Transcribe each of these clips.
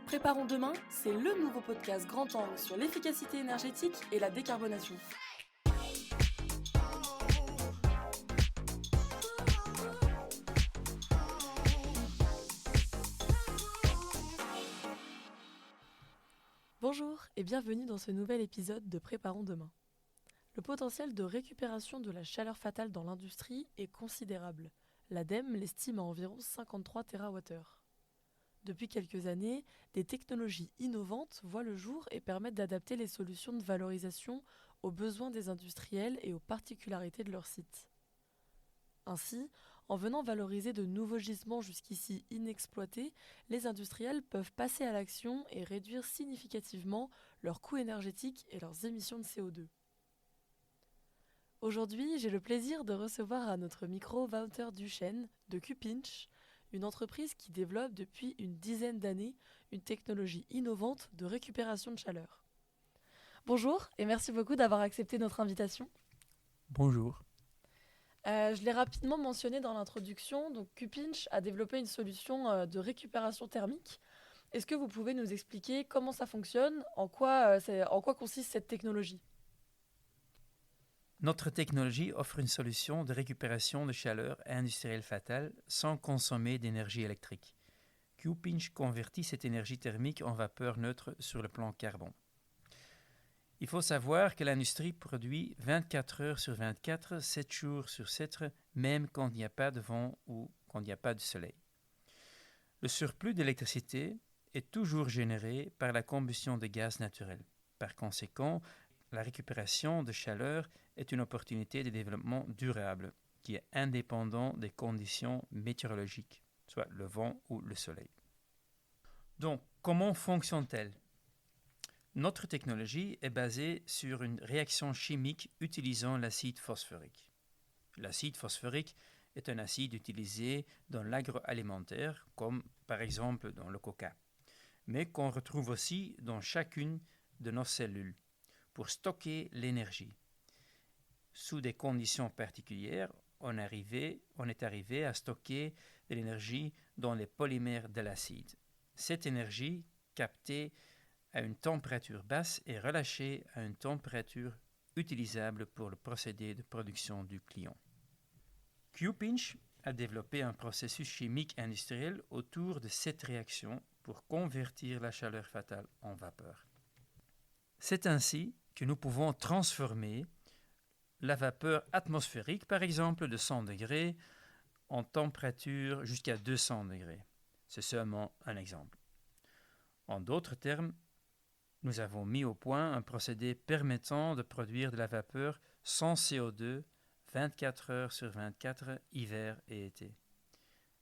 Préparons demain, c'est le nouveau podcast grand angle sur l'efficacité énergétique et la décarbonation. Bonjour et bienvenue dans ce nouvel épisode de Préparons demain. Le potentiel de récupération de la chaleur fatale dans l'industrie est considérable. L'ADEME l'estime à environ 53 TWh. Depuis quelques années, des technologies innovantes voient le jour et permettent d'adapter les solutions de valorisation aux besoins des industriels et aux particularités de leurs sites. Ainsi, en venant valoriser de nouveaux gisements jusqu'ici inexploités, les industriels peuvent passer à l'action et réduire significativement leurs coûts énergétiques et leurs émissions de CO2. Aujourd'hui, j'ai le plaisir de recevoir à notre micro Wouter Duchesne de Q-Pinch, une entreprise qui développe depuis une dizaine d'années une technologie innovante de récupération de chaleur. Bonjour et merci beaucoup d'avoir accepté notre invitation. Bonjour. Je l'ai rapidement mentionné dans l'introduction, donc Q-Pinch a développé une solution de récupération thermique. Est-ce que vous pouvez nous expliquer comment ça fonctionne, en quoi consiste cette technologie ? Notre technologie offre une solution de récupération de chaleur industrielle fatale sans consommer d'énergie électrique. Q-Pinch convertit cette énergie thermique en vapeur neutre sur le plan carbone. Il faut savoir que l'industrie produit 24 heures sur 24, 7 jours sur 7, même quand il n'y a pas de vent ou quand il n'y a pas de soleil. Le surplus d'électricité est toujours généré par la combustion de gaz naturel. Par conséquent, la récupération de chaleur est une opportunité de développement durable qui est indépendant des conditions météorologiques, soit le vent ou le soleil. Donc, comment fonctionne-t-elle ? Notre technologie est basée sur une réaction chimique utilisant l'acide phosphorique. L'acide phosphorique est un acide utilisé dans l'agroalimentaire, comme par exemple dans le coca, mais qu'on retrouve aussi dans chacune de nos cellules pour stocker l'énergie. Sous des conditions particulières, on est arrivé à stocker de l'énergie dans les polymères de l'acide. Cette énergie, captée à une température basse, est relâchée à une température utilisable pour le procédé de production du client. Q-Pinch a développé un processus chimique industriel autour de cette réaction pour convertir la chaleur fatale en vapeur. C'est ainsi que nous pouvons transformer la vapeur atmosphérique, par exemple de 100 degrés, en température jusqu'à 200 degrés. C'est seulement un exemple. En d'autres termes, nous avons mis au point un procédé permettant de produire de la vapeur sans CO2 24 heures sur 24, hiver et été.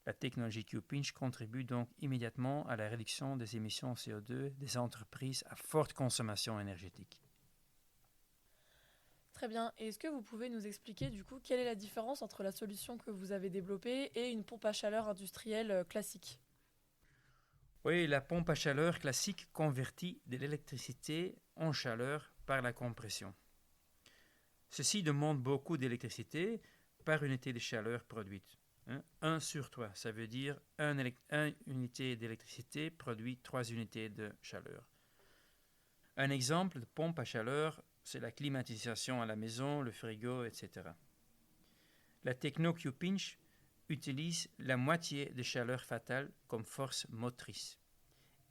La technologie Q-Pinch contribue donc immédiatement à la réduction des émissions CO2 des entreprises à forte consommation énergétique. Très bien. Et est-ce que vous pouvez nous expliquer du coup quelle est la différence entre la solution que vous avez développée et une pompe à chaleur industrielle classique ? Oui, la pompe à chaleur classique convertit de l'électricité en chaleur par la compression. Ceci demande beaucoup d'électricité par unité de chaleur produite. 1 sur 3, ça veut dire 1 unité d'électricité produit 3 unités de chaleur. Un exemple de pompe à chaleur, c'est la climatisation à la maison, le frigo, etc. La techno Q-Pinch utilise la moitié de chaleur fatale comme force motrice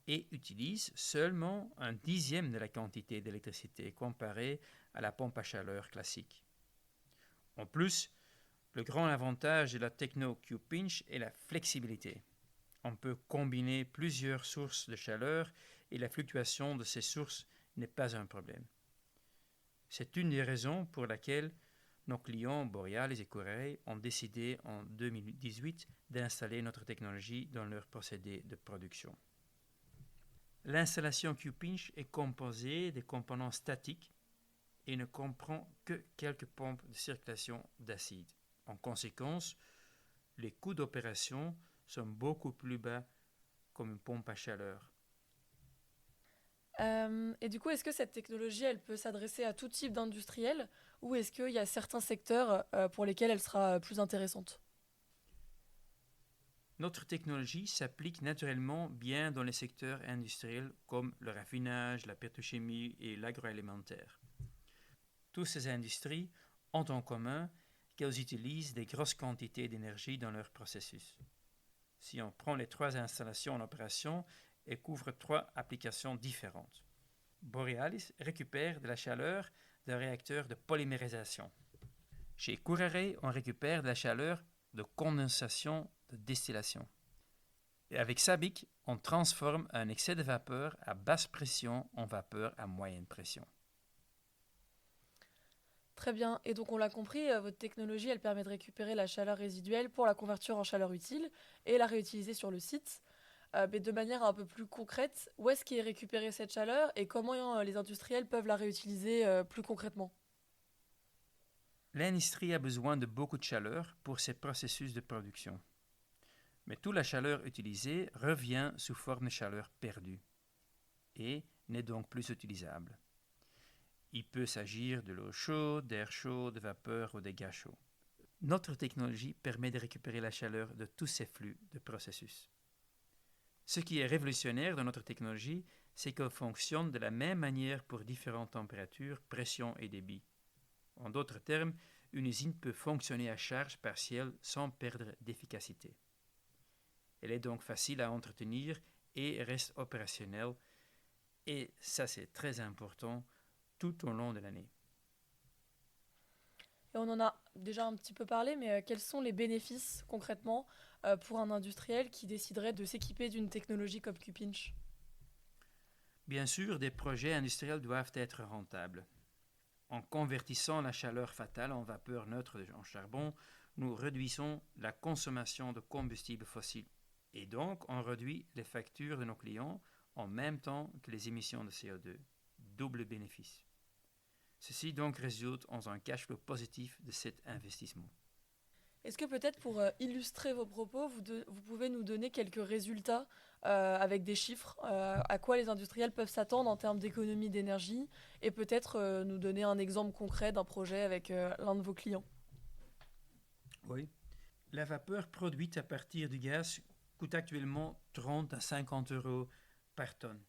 et utilise seulement un dixième de la quantité d'électricité comparée à la pompe à chaleur classique. En plus, le grand avantage de la techno Q-Pinch est la flexibilité. On peut combiner plusieurs sources de chaleur et la fluctuation de ces sources n'est pas un problème. C'est une des raisons pour laquelle nos clients Borealis et Courrier ont décidé en 2018 d'installer notre technologie dans leur procédé de production. L'installation Q-Pinch est composée des composants statiques et ne comprend que quelques pompes de circulation d'acide. En conséquence, les coûts d'opération sont beaucoup plus bas comme une pompe à chaleur. Et du coup, est-ce que cette technologie, elle peut s'adresser à tout type d'industriel ou est-ce qu'il y a certains secteurs pour lesquels elle sera plus intéressante ? Notre technologie s'applique naturellement bien dans les secteurs industriels comme le raffinage, la pétrochimie et l'agroalimentaire. Toutes ces industries ont en commun qu'elles utilisent des grosses quantités d'énergie dans leur processus. Si on prend les 3 installations en opération, elles couvrent 3 applications différentes. Borealis récupère de la chaleur d'un réacteur de polymérisation. Chez Curare, on récupère de la chaleur de condensation de distillation. Et avec Sabic, on transforme un excès de vapeur à basse pression en vapeur à moyenne pression. Très bien. Et donc on l'a compris, votre technologie, elle permet de récupérer la chaleur résiduelle pour la convertir en chaleur utile et la réutiliser sur le site. Mais de manière un peu plus concrète, où est-ce qu'est récupérée cette chaleur et comment les industriels peuvent la réutiliser plus concrètement? L'industrie a besoin de beaucoup de chaleur pour ses processus de production. Mais toute la chaleur utilisée revient sous forme de chaleur perdue et n'est donc plus utilisable. Il peut s'agir de l'eau chaude, d'air chaud, de vapeur ou de gaz chaud. Notre technologie permet de récupérer la chaleur de tous ces flux de processus. Ce qui est révolutionnaire dans notre technologie, c'est qu'elle fonctionne de la même manière pour différentes températures, pressions et débits. En d'autres termes, une usine peut fonctionner à charge partielle sans perdre d'efficacité. Elle est donc facile à entretenir et reste opérationnelle, et ça c'est très important, tout au long de l'année. Et on en a déjà un petit peu parlé, mais quels sont les bénéfices concrètement pour un industriel qui déciderait de s'équiper d'une technologie comme Qpinch? Bien sûr, des projets industriels doivent être rentables. En convertissant la chaleur fatale en vapeur neutre en charbon, nous réduisons la consommation de combustibles fossiles. Et donc, on réduit les factures de nos clients en même temps que les émissions de CO2. Double bénéfice. Ceci donc résulte en un cash flow positif de cet investissement. Est-ce que peut-être pour illustrer vos propos, vous pouvez nous donner quelques résultats avec des chiffres, à quoi les industriels peuvent s'attendre en termes d'économie d'énergie et peut-être nous donner un exemple concret d'un projet avec l'un de vos clients? Oui. La vapeur produite à partir du gaz coûte actuellement 30 à 50 euros par tonne,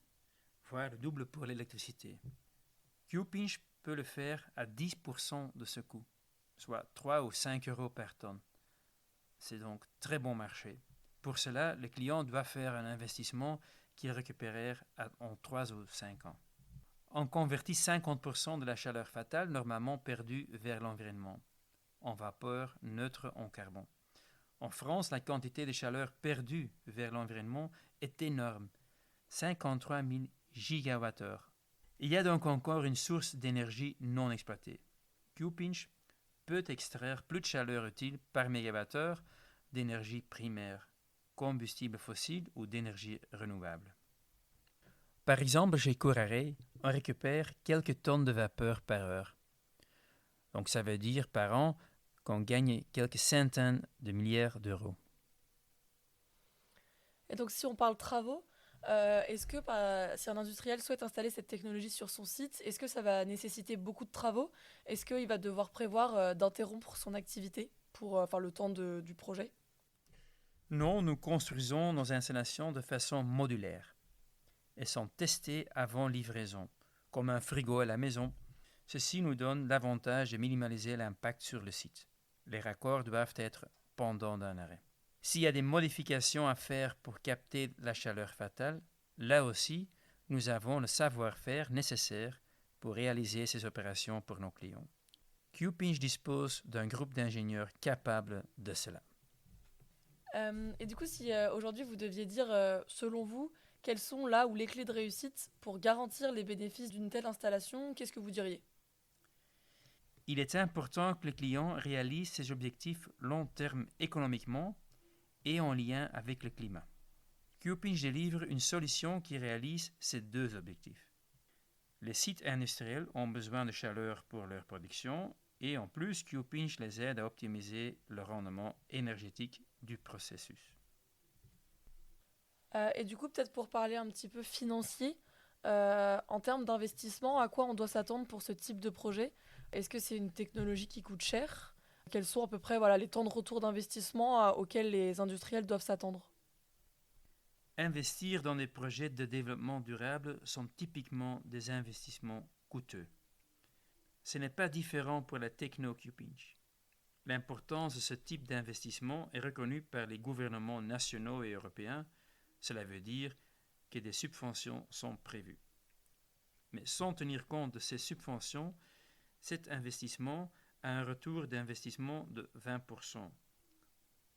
voire le double pour l'électricité. Qpinch peut le faire à 10% de ce coût, soit 3 ou 5 euros par tonne. C'est donc très bon marché. Pour cela, le client doit faire un investissement qu'il récupère en 3 ou 5 ans. On convertit 50% de la chaleur fatale normalement perdue vers l'environnement, en vapeur neutre en carbone. En France, la quantité de chaleur perdue vers l'environnement est énorme, 53 000 gigawattheures. Il y a donc encore une source d'énergie non exploitée. Qpinch peut extraire plus de chaleur utile par mégawattheure d'énergie primaire, combustible fossile ou d'énergie renouvelable. Par exemple, chez Curare, on récupère quelques tonnes de vapeur par heure. Donc ça veut dire par an qu'on gagne quelques centaines de milliards d'euros. Et donc si on parle travaux, est-ce que si un industriel souhaite installer cette technologie sur son site, est-ce que ça va nécessiter beaucoup de travaux? Est-ce qu'il va devoir prévoir d'interrompre son activité pour le temps du projet? Non, nous construisons nos installations de façon modulaire. Elles sont testées avant livraison, comme un frigo à la maison. Ceci nous donne l'avantage de minimaliser l'impact sur le site. Les raccords doivent être pendant d'un arrêt. S'il y a des modifications à faire pour capter la chaleur fatale, là aussi, nous avons le savoir-faire nécessaire pour réaliser ces opérations pour nos clients. Qpinch dispose d'un groupe d'ingénieurs capable de cela. Et du coup, si aujourd'hui vous deviez dire, selon vous, quelles sont là où les clés de réussite pour garantir les bénéfices d'une telle installation, qu'est-ce que vous diriez? Il est important que le client réalise ses objectifs long terme économiquement et en lien avec le climat. Qpinch délivre une solution qui réalise ces deux objectifs. Les sites industriels ont besoin de chaleur pour leur production et en plus, Qpinch les aide à optimiser le rendement énergétique du processus. Et du coup, peut-être pour parler un petit peu financier, en termes d'investissement, à quoi on doit s'attendre pour ce type de projet? Est-ce que c'est une technologie qui coûte cher? Quels sont à peu près les temps de retour d'investissement auxquels les industriels doivent s'attendre? Investir dans des projets de développement durable sont typiquement des investissements coûteux. Ce n'est pas différent pour la techno-Q-Pinch. L'importance de ce type d'investissement est reconnue par les gouvernements nationaux et européens. Cela veut dire que des subventions sont prévues. Mais sans tenir compte de ces subventions, cet investissement a un retour d'investissement de 20%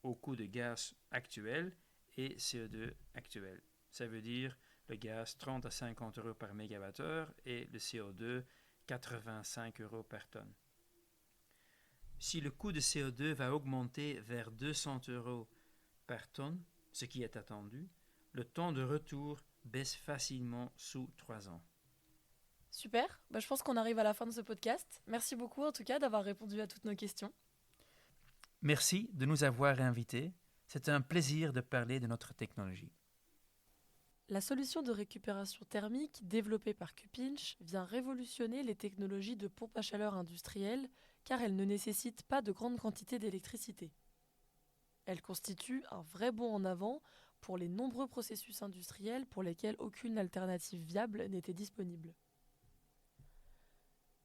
au coût de gaz actuel et CO2 actuel. Ça veut dire le gaz 30 à 50 euros par mégawattheure et le CO2 85 euros par tonne. Si le coût de CO2 va augmenter vers 200 euros par tonne, ce qui est attendu, le temps de retour baisse facilement sous 3 ans. Super, je pense qu'on arrive à la fin de ce podcast. Merci beaucoup en tout cas d'avoir répondu à toutes nos questions. Merci de nous avoir invités. C'est un plaisir de parler de notre technologie. La solution de récupération thermique développée par Q-Pinch vient révolutionner les technologies de pompe à chaleur industrielle car elle ne nécessite pas de grande quantité d'électricité. Elle constitue un vrai bond en avant pour les nombreux processus industriels pour lesquels aucune alternative viable n'était disponible.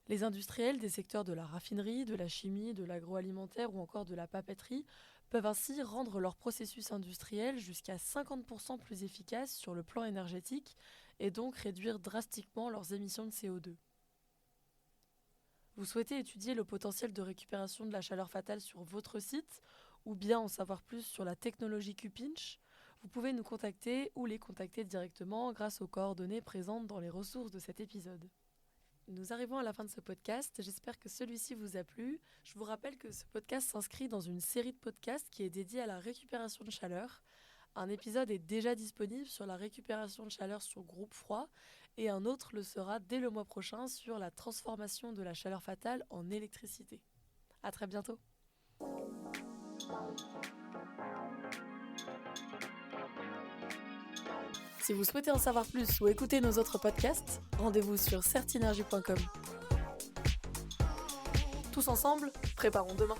Les industriels des secteurs de la raffinerie, de la chimie, de l'agroalimentaire ou encore de la papeterie peuvent ainsi rendre leurs processus industriels jusqu'à 50% plus efficaces sur le plan énergétique et donc réduire drastiquement leurs émissions de CO2. Vous souhaitez étudier le potentiel de récupération de la chaleur fatale sur votre site ou bien en savoir plus sur la technologie Q-Pinch? Vous pouvez nous contacter ou les contacter directement grâce aux coordonnées présentes dans les ressources de cet épisode. Nous arrivons à la fin de ce podcast, j'espère que celui-ci vous a plu. Je vous rappelle que ce podcast s'inscrit dans une série de podcasts qui est dédiée à la récupération de chaleur. Un épisode est déjà disponible sur la récupération de chaleur sur groupe froid et un autre le sera dès le mois prochain sur la transformation de la chaleur fatale en électricité. À très bientôt. Si vous souhaitez en savoir plus ou écouter nos autres podcasts, rendez-vous sur certinergie.com. Tous ensemble, préparons demain.